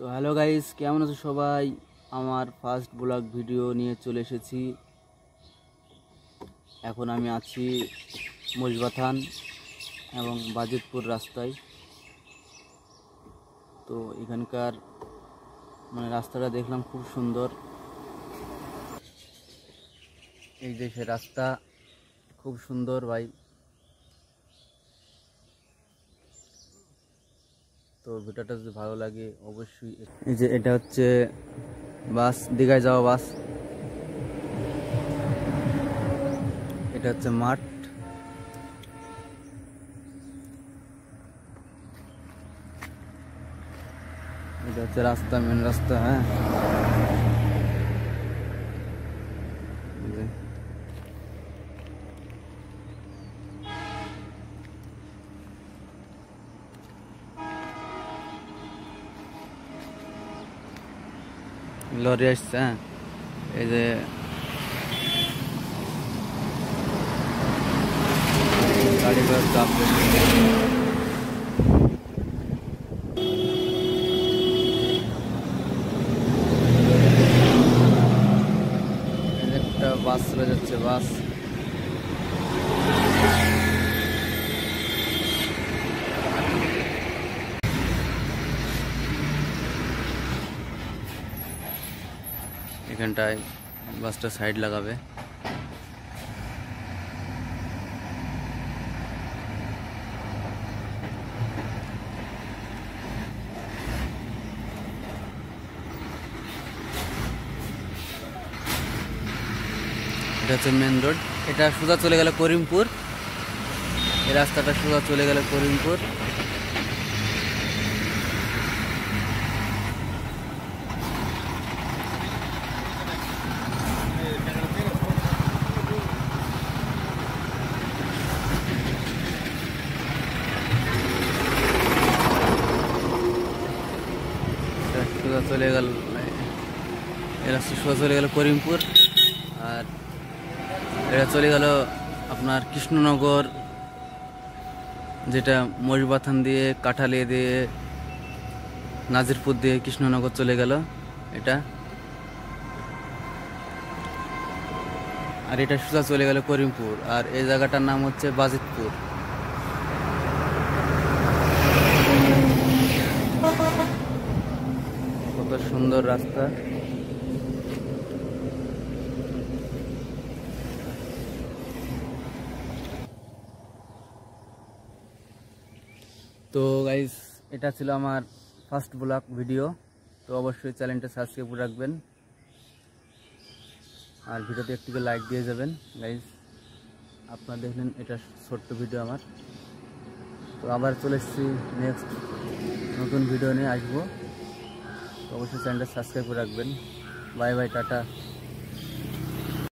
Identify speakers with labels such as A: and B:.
A: তো hello guys, কেমন আছো সবাই? আমার ফার্স্ট ব্লগ ভিডিও নিয়ে চলে এসেছি। এখন আমি আছি মজবাথান এবং বাজিতপুর রাস্তায়। তো এখানকার রাস্তাটা দেখলাম খুব সুন্দর। এই যে সে রাস্তা খুব সুন্দর ভাই। তো ভিডিওটা যদি ভালো লাগে অবশ্যই। এই যে এটা হচ্ছে বাস, দীঘায় যাওয়া বাস। এটা হচ্ছে মাঠ। এটা হচ্ছে রাস্তা, মেন রাস্তা। হ্যাঁ, লরি আসছে। হ্যাঁ, এই যে গাড়ি ঘোড়ার চাপ বেশি। একটা বাস চলে যাচ্ছে, বাস। এখানটায় বাসটা সাইড লাগাবে। এটা হচ্ছে মেন রোড। এটা সোজা চলে গেল করিমপুর। এই রাস্তাটা সোজা চলে গেল করিমপুর। সোজা চলে গেল, এই রাস্তা সোজা চলে গেল করিমপুর। আর এটা চলে গেল আপনার কৃষ্ণনগর, যেটা মজবাথান দিয়ে কাঠালিয়া দিয়ে নাজিরপুর দিয়ে কৃষ্ণনগর চলে গেল এটা। আর এটা সোজা চলে গেল করিমপুর। আর এই জায়গাটার নাম হচ্ছে বাজিতপুর। কত সুন্দর রাস্তা। তো গাইস, এটা ছিল আমার ফার্স্ট ব্লগ ভিডিও। তো অবশ্যই চ্যানেলটা সাবস্ক্রাইব করে রাখবেন আর ভিডিওতে একটু লাইক দিয়ে যাবেন গাইস। আপনারা দেখলেন এটা ছোট্ট ভিডিও আমার। তো আবার চলে এসেছি নেক্সট নতুন ভিডিও নিয়ে আসবো। তো অবশ্যই চ্যানেলটা সাবস্ক্রাইব করে রাখবেন। Bye bye, tata.